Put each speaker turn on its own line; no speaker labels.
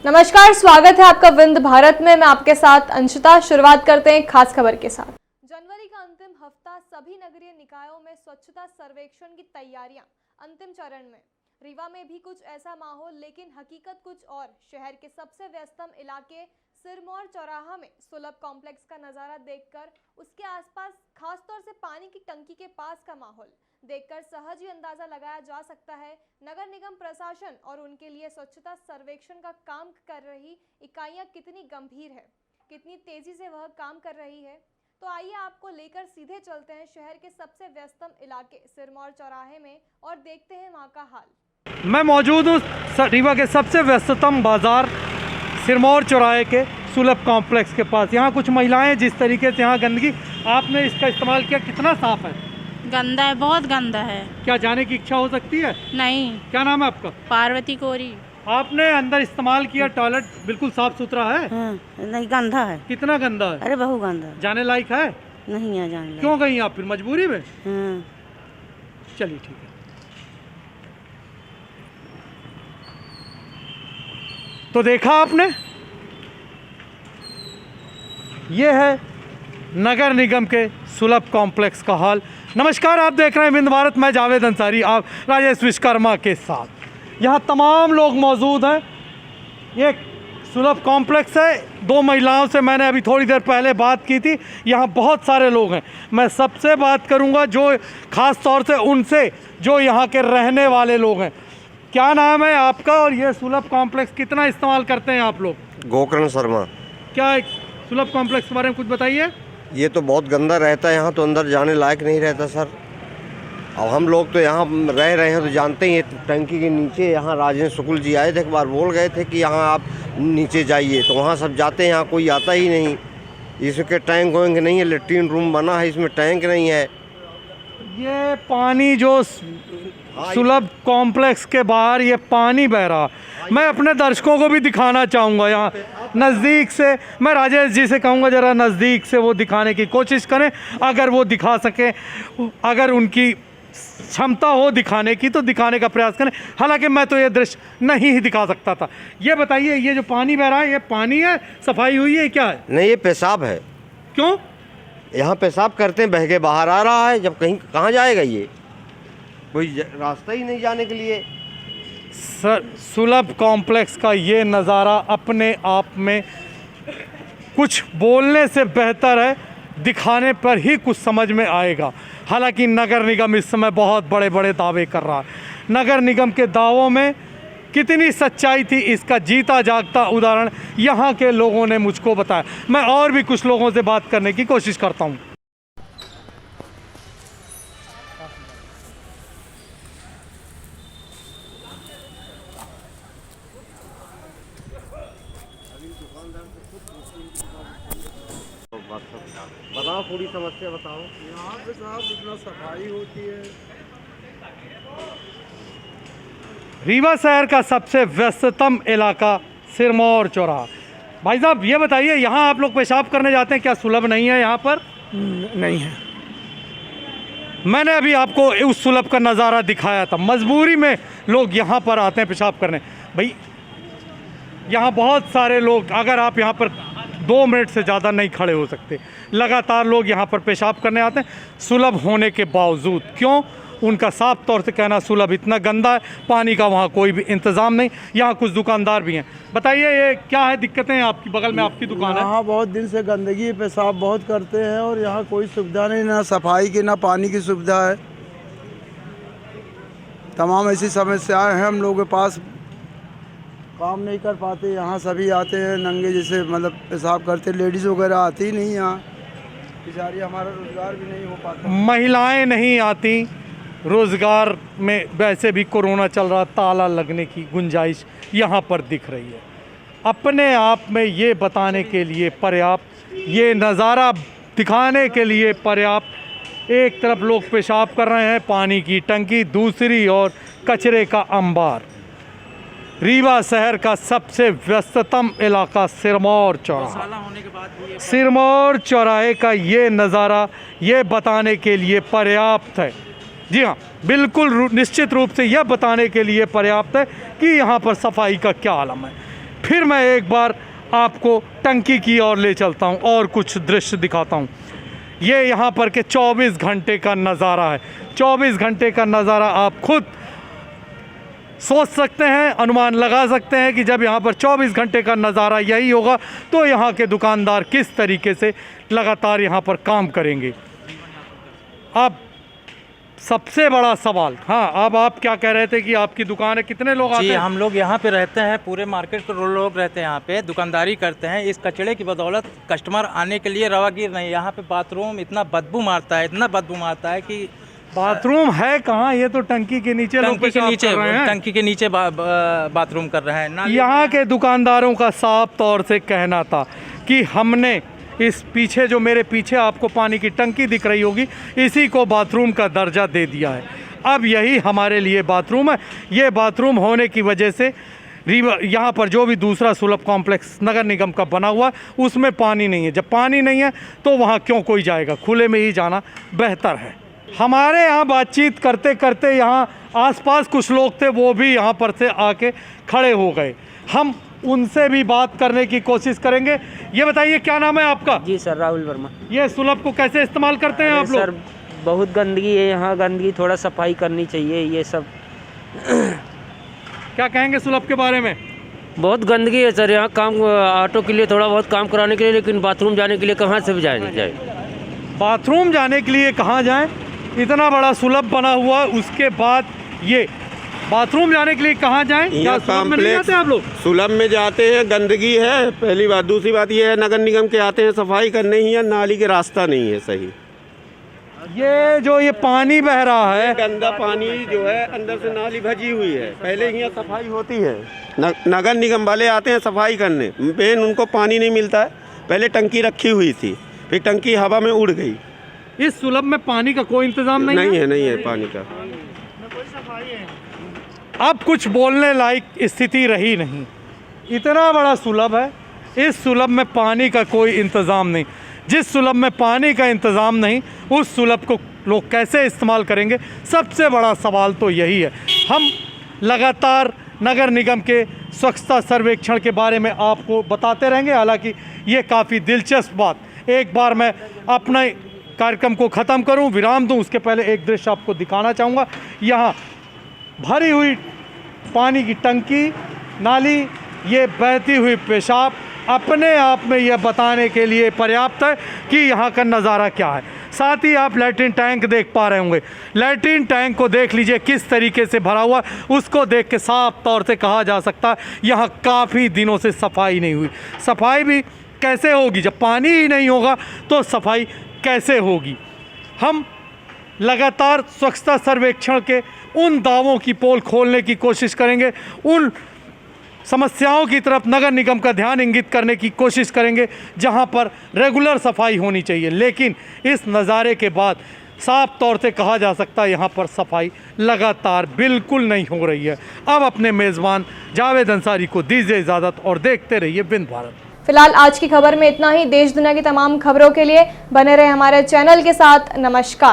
नमस्कार, स्वागत है आपका विंध्य भारत में। मैं आपके साथ अंशिता। शुरुआत करते हैं खास खबर के साथ। जनवरी का अंतिम हफ्ता, सभी नगरीय निकायों में स्वच्छता सर्वेक्षण की तैयारियां अंतिम चरण में। रीवा में भी कुछ ऐसा माहौल, लेकिन हकीकत कुछ और। शहर के सबसे व्यस्तम इलाके सिरमौर चौराहा में सुलभ कॉम्प्लेक्स का नजारा देखकर, उसके आसपास खासतौर से पानी की टंकी के पास का माहौल देखकर सहज ही अंदाजा लगाया जा सकता है नगर निगम प्रशासन और उनके लिए स्वच्छता सर्वेक्षण का काम कर रही इकाइयां कितनी गंभीर है, कितनी तेजी से वह काम कर रही है। तो आइए आपको लेकर सीधे चलते हैं शहर के सबसे व्यस्तम इलाके सिरमौर चौराहे में और देखते हैं वहां का हाल।
मैं मौजूद हूँ रीवा के सबसे व्यस्ततम बाजार सिरमौर चौराहे के सुलभ कॉम्प्लेक्स के पास। यहाँ कुछ महिलाएं जिस तरीके से यहाँ गंदगी आपने इसका इस्तेमाल किया, कितना साफ है?
गंदा है, बहुत गंदा है।
क्या जाने की इच्छा हो सकती है?
नहीं।
क्या नाम है आपका?
पार्वती कोरी।
आपने अंदर इस्तेमाल किया, टॉयलेट बिल्कुल साफ सुथरा है?
नहीं, गंदा है।
कितना गंदा है?
अरे बहुत गंदा।
जाने लायक है?
नहीं है जाने लायक।
क्यों गई आप फिर मजबूरी में? चलिए ठीक है। तो देखा आपने, ये है नगर निगम के सुलभ कॉम्प्लेक्स का हाल। नमस्कार, आप देख रहे हैं विंध्य भारत। मैं जावेद अंसारी, आप राजेश विश्वकर्मा के साथ। यहाँ तमाम लोग मौजूद हैं। ये सुलभ कॉम्प्लेक्स है। दो महिलाओं से मैंने अभी थोड़ी देर पहले बात की थी। यहाँ बहुत सारे लोग हैं। मैं सबसे बात करूँगा, जो ख़ास तौर से उनसे जो यहाँ के रहने वाले लोग हैं। क्या नाम है आपका और ये सुलभ कॉम्प्लेक्स कितना इस्तेमाल करते हैं आप लोग?
गोकर्ण शर्मा।
क्या सुलभ कॉम्प्लेक्स के बारे में कुछ बताइए।
ये तो बहुत गंदा रहता है, यहाँ तो अंदर जाने लायक नहीं रहता सर। अब हम लोग तो यहाँ रह रहे हैं तो जानते ही हैं। टंकी के नीचे यहाँ राजेंद्र शुक्ल जी आए थे, एक बार बोल गए थे कि यहाँ आप नीचे जाइए, तो वहाँ सब जाते हैं, यहाँ कोई आता ही नहीं। इसके टैंक वैंक नहीं है, लेट्रिन रूम बना है, इसमें टैंक नहीं है।
ये पानी जो सुलभ कॉम्प्लेक्स के बाहर ये पानी बह रहा, मैं अपने दर्शकों को भी दिखाना चाहूँगा। यहाँ नज़दीक से मैं राजेश जी से कहूँगा जरा नज़दीक से वो दिखाने की कोशिश करें, अगर वो दिखा सकें, अगर उनकी क्षमता हो दिखाने की तो दिखाने का प्रयास करें। हालांकि मैं तो ये दृश्य नहीं ही दिखा सकता था। ये बताइए, ये जो पानी बह रहा है, ये पानी है, सफाई हुई है, क्या है?
नहीं, ये पेशाब है।
क्यों?
यहाँ पेशाब करते हैं, बह के बाहर आ रहा है। जब कहीं कहाँ जाएगा ये, कोई रास्ता ही नहीं जाने के लिए।
सर, सुलभ कॉम्प्लेक्स का ये नज़ारा अपने आप में कुछ बोलने से बेहतर है, दिखाने पर ही कुछ समझ में आएगा। हालांकि नगर निगम इस समय बहुत बड़े बड़े दावे कर रहा है। नगर निगम के दावों में कितनी सच्चाई थी, इसका जीता जागता उदाहरण यहाँ के लोगों ने मुझको बताया। मैं और भी कुछ लोगों से बात करने की कोशिश करता हूँ।
बताओ, पूरी समस्या बताओ।
यहाँ पे साहब इतना सफाई होती है।
रीवा शहर का सबसे व्यस्ततम इलाका सिरमौर चौराहा। भाई साहब, ये बताइए, यहाँ आप लोग पेशाब करने जाते हैं, क्या सुलभ नहीं है यहाँ पर?
नहीं है।
मैंने अभी आपको उस सुलभ का नज़ारा दिखाया था। मजबूरी में लोग यहाँ पर आते हैं पेशाब करने। भाई, यहाँ बहुत सारे लोग, अगर आप यहाँ पर 2 मिनट से ज़्यादा नहीं खड़े हो सकते। लगातार लोग यहाँ पर पेशाब करने आते हैं, सुलभ होने के बावजूद। क्यों? उनका साफ तौर से कहना सुलभ इतना गंदा है, पानी का वहाँ कोई भी इंतज़ाम नहीं। यहाँ कुछ दुकानदार भी हैं। बताइए, ये क्या है दिक्कतें? आपकी बगल में आपकी दुकान है।
यहाँ बहुत दिन से गंदगी, पेशाब बहुत करते हैं और यहाँ कोई सुविधा नहीं, ना सफाई की ना पानी की सुविधा है। तमाम ऐसी समस्याएं हैं हम लोगों के पास, काम नहीं कर पाते। यहाँ सभी आते हैं नंगे, जैसे मतलब पेशाब करते। लेडीज़ वगैरह आती ही नहीं यहाँ, बेचारी, हमारा रोज़गार भी नहीं हो पाता।
महिलाएं नहीं आती, रोज़गार में वैसे भी कोरोना चल रहा, ताला लगने की गुंजाइश यहाँ पर दिख रही है। अपने आप में ये बताने के लिए पर्याप्त, ये नज़ारा दिखाने के लिए पर्याप्त। एक तरफ लोग पेशाब कर रहे हैं, पानी की टंकी, दूसरी ओर कचरे का अंबार। रीवा शहर का सबसे व्यस्ततम इलाका सिरमौर चौराहा। सिरमौर चौराहे का ये नज़ारा ये बताने के लिए पर्याप्त है। जी हाँ, बिल्कुल निश्चित रूप से यह बताने के लिए पर्याप्त है कि यहाँ पर सफाई का क्या आलम है। फिर मैं एक बार आपको टंकी की ओर ले चलता हूँ और कुछ दृश्य दिखाता हूँ। ये यहाँ पर के 24 घंटे का नज़ारा है। 24 घंटे का नज़ारा आप खुद सोच सकते हैं, अनुमान लगा सकते हैं कि जब यहाँ पर 24 घंटे का नज़ारा यही होगा तो यहाँ के दुकानदार किस तरीके से लगातार यहाँ पर काम करेंगे। अब सबसे बड़ा सवाल, हाँ, अब आप क्या कह रहे थे कि आपकी दुकान है, कितने लोग आते
जी
हैं?
हम लोग यहाँ पे रहते हैं, पूरे मार्केट के लोग रहते हैं यहाँ पे, दुकानदारी करते हैं। इस कचड़े की बदौलत कस्टमर आने के लिए रवागीर नहीं। यहाँ पे बाथरूम इतना बदबू मारता है, इतना बदबू मारता है कि
बाथरूम है कहाँ? ये तो टंकी के नीचे लोग
टंकी के
पेशाब
नीचे
कर रहे हैं।
टंकी के नीचे बाथरूम कर रहे हैं ना।
यहाँ के दुकानदारों का साफ तौर से कहना था कि हमने इस पीछे, जो मेरे पीछे आपको पानी की टंकी दिख रही होगी, इसी को बाथरूम का दर्जा दे दिया है। अब यही हमारे लिए बाथरूम है। ये बाथरूम होने की वजह से यहाँ पर जो भी दूसरा सुलभ कॉम्प्लेक्स नगर निगम का बना हुआ है उसमें पानी नहीं है। जब पानी नहीं है तो वहाँ क्यों कोई जाएगा, खुले में ही जाना बेहतर है। हमारे यहाँ बातचीत करते करते यहाँ आसपास कुछ लोग थे, वो भी यहाँ पर से आके खड़े हो गए। हम उनसे भी बात करने की कोशिश करेंगे। ये बताइए क्या नाम है आपका?
जी सर, राहुल वर्मा।
ये सुलभ को कैसे इस्तेमाल करते हैं आप लोग?
सर बहुत गंदगी है यहाँ, गंदगी थोड़ा सफाई करनी चाहिए। ये सब
क्या कहेंगे सुलभ के बारे में?
बहुत गंदगी है सर यहाँ। काम ऑटो के लिए थोड़ा बहुत काम कराने के लिए, लेकिन बाथरूम जाने के लिए कहाँ से भी जाए।
बाथरूम जाने के लिए कहाँ जाएं? इतना बड़ा सुलभ बना हुआ, उसके बाद ये बाथरूम जाने के लिए कहाँ जाएं? क्या सुलभ में नहीं आते आप लोग?
सुलभ में जाते हैं, गंदगी है पहली बात। दूसरी बात ये है, नगर निगम के आते हैं सफाई करने ही है, नाली के रास्ता नहीं है सही।
ये जो ये पानी बह रहा है,
गंदा पानी जो है अंदर से नाली भजी हुई है। पहले यहाँ सफाई होती है, नगर निगम वाले आते हैं सफाई करने, मेन उनको पानी नहीं मिलता है। पहले टंकी रखी हुई थी, फिर टंकी हवा में उड़ गई।
इस सुलभ में पानी का कोई इंतजाम नहीं है?
नहीं है पानी का।
अब कुछ बोलने लायक स्थिति रही नहीं। इतना बड़ा सुलभ है, इस सुलभ में पानी का कोई इंतज़ाम नहीं। जिस सुलभ में पानी का इंतज़ाम नहीं, उस सुलभ को लोग कैसे इस्तेमाल करेंगे? सबसे बड़ा सवाल तो यही है। हम लगातार नगर निगम के स्वच्छता सर्वेक्षण के बारे में आपको बताते रहेंगे। हालांकि ये काफ़ी दिलचस्प बात। एक बार मैं अपने कार्यक्रम को ख़त्म करूं, विराम दूं, उसके पहले एक दृश्य आपको दिखाना चाहूँगा। यहाँ भरी हुई पानी की टंकी, नाली, ये बहती हुई पेशाब अपने आप में यह बताने के लिए पर्याप्त है कि यहाँ का नज़ारा क्या है। साथ ही आप लैट्रिन टैंक देख पा रहे होंगे। लैट्रिन टैंक को देख लीजिए किस तरीके से भरा हुआ, उसको देख के साफ तौर से कहा जा सकता है यहाँ काफ़ी दिनों से सफाई नहीं हुई। सफाई भी कैसे होगी? जब पानी ही नहीं होगा तो सफाई कैसे होगी? हम लगातार स्वच्छता सर्वेक्षण के उन दावों की पोल खोलने की कोशिश करेंगे, उन समस्याओं की तरफ नगर निगम का ध्यान इंगित करने की कोशिश करेंगे जहां पर रेगुलर सफाई होनी चाहिए। लेकिन इस नज़ारे के बाद साफ तौर से कहा जा सकता है यहाँ पर सफाई लगातार बिल्कुल नहीं हो रही है। अब अपने मेज़बान जावेद अंसारी को दीजिए इजाज़त और देखते रहिए विंध्य भारत।
फिलहाल आज की खबर में इतना ही। देश दुनिया की तमाम खबरों के लिए बने रहे हमारे चैनल के साथ। नमस्कार।